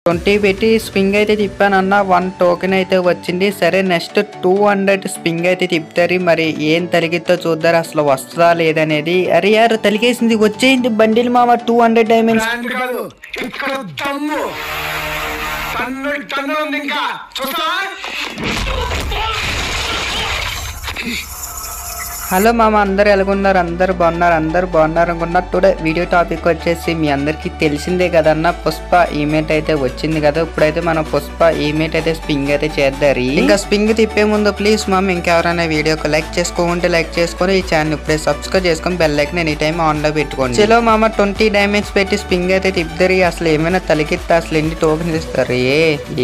20 పెట్టి స్పింగ్ అయితే తిప్పానన్న 1 టోకెన్ అయితే వచ్చింది. సరే నెక్స్ట్ 200 స్పింగ్ అయితే తిప్పుతారు. మరి ఏం తలిగిద్దో చూద్దారు, అసలు వస్తుందా లేదనేది. అరే యారు తలిగేసింది, వచ్చేయింది బండిల్ మామ 200 డైమండ్స్. హలో మామ, అందరు ఎలాగున్నారు? అందరు బాగున్నారు అనుకున్నా. టుడే వీడియో టాపిక్ వచ్చేసి మీ అందరికీ తెలిసిందే కదన్న, పుష్ప ఈవెంట్ అయితే వచ్చింది కదా. ఇప్పుడైతే మనం పుష్ప ఈవెంట్ అయితే స్పింగ్ అయితే చేద్దారు. ఇంకా స్పింగ్ తిప్పే ముందు ప్లీజ్ మామ ఇంకెవరైనా వీడియోకి లైక్ చేసుకోకుంటే లైక్ చేసుకొని ఈ ఛానల్ ఇప్పుడే సబ్స్క్రైబ్ చేసుకొని bell icon any time on లో పెట్టుకోండి. చలో మామ 20 డైమండ్స్ పెట్టి స్పింగ్ అయితే తిప్పుతారు. అసలు ఏమైనా తలికిస్తే అసలు ఎన్ని టోకెన్స్ ఇస్తారు?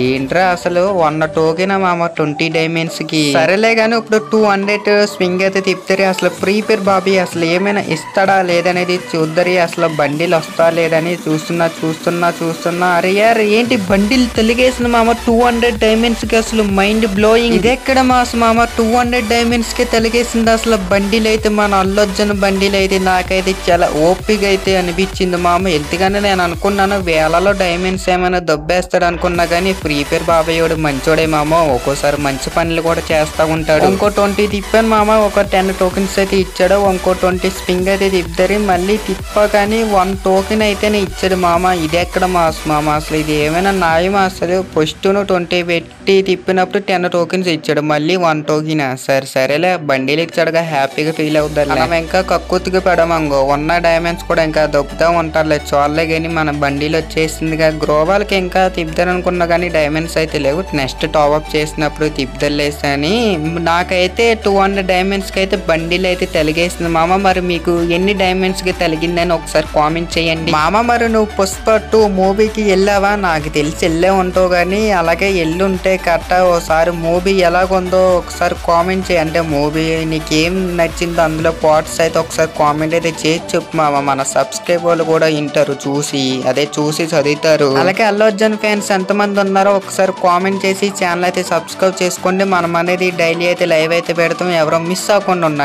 ఏంట్రా అసలు 100 టోకెన్ మామ 20 డైమండ్స్ కి. సరేలే గానీ ఇప్పుడు 200 స్పింగ్ అయితే తిప్పుతారు. అసలు ఫ్రీ ఫైర్ బాబీ అసలు ఏమైనా ఇస్తాడా లేదనేది చూద్దరి. అసలు బండిల్ వస్తా లేదని చూస్తున్నా. అరే యార్ ఏంటి బండిల్ తెలిగేసిన మామ 200 డైమండ్స్ కి, అసలు మైండ్ బ్లోయింగ్. ఇది ఎక్కడ మామ 200 డైమండ్స్ కి తెలిగేసింది. అసలు బండిల్ అయితే మన అల్లు అర్జున్ బండిల్ అయితే నాకైతే చాలా ఓపిక అయితే అనిపించింది మామ. ఎందుకని నేను అనుకున్నాను వేలలో డైమండ్స్ ఏమైనా దొబ్బేస్తాడు అనుకున్నా కానీ ఫ్రీ ఫైర్ బాబాయ్యోడు మంచోడే మామ. ఒక్కోసారి మంచి పనులు కూడా చేస్తా ఉంటాడు. ఇంకో 20 తిప్పాను మామ, ఒక 10 టోకెన్స్ అయితే ఇచ్చాడు. ఇంకో 20 స్పింగ్ అయితే తిప్పుతారు. మళ్ళీ తిప్పగానే 1 టోకెన్ అయితేనే ఇచ్చాడు మామ. ఇది ఎక్కడ మామ అసలు ఇది ఏమైనా న్యాయం? అసలు ఫస్ట్ 20 పెట్టి తిప్పినప్పుడు 10 టోకెన్స్ ఇచ్చాడు, మళ్ళీ 1 టోకెన్. సరేలే బండిలు ఇచ్చాడుగా, హ్యాపీగా ఫీల్ అవుతారు. మనం ఇంకా కక్కుతుగా పెడమంగో ఉన్న డైమండ్స్ కూడా ఇంకా దొబ్బుతా ఉంటారులే, చూడలే కానీ మన బండిలు వచ్చేసిందిగా. గ్రోవాల్కి ఇంకా తిప్పుతారు అనుకున్నా కానీ డైమండ్స్ అయితే లేవు. నెక్స్ట్ టాప్అప్ చేసినప్పుడు తిప్పుదలేసి అని. నాకైతే 200 డైమండ్స్ కి అయితే బండిల్ అయితే తలిగేసింది మామ. మరి మీకు ఎన్ని డైమండ్స్ కి తలిగిందని ఒకసారి కామెంట్ చేయండి మామ. మరి నువ్వు పుష్ప 2 మూవీకి వెళ్ళావా? నాకు తెలిసి వెళ్ళే ఉంటావు కానీ, అలాగే వెళ్ళుంటే కరెక్ట్ ఒకసారి మూవీ ఎలాగుందో ఒకసారి కామెంట్ చేయి. అంటే మూవీ నీకేం నచ్చిందో అందులో పార్ట్స్ అయితే ఒకసారి కామెంట్ అయితే చేసి చెప్పు మామ. మన సబ్స్క్రైబర్లు కూడా వింటారు, చూసి చదువుతారు. అలాగే అల్లు అర్జున్ ఫ్యాన్స్ ఎంతమంది ఉన్నారో ఒకసారి కామెంట్ చేసి ఛానల్ అయితే సబ్స్క్రైబ్ చేసుకోండి. మనం అనేది డైలీ అయితే లైవ్ అయితే పెడతాం, ఎవరో మిస్ అవ్వకుండా ఉండండి.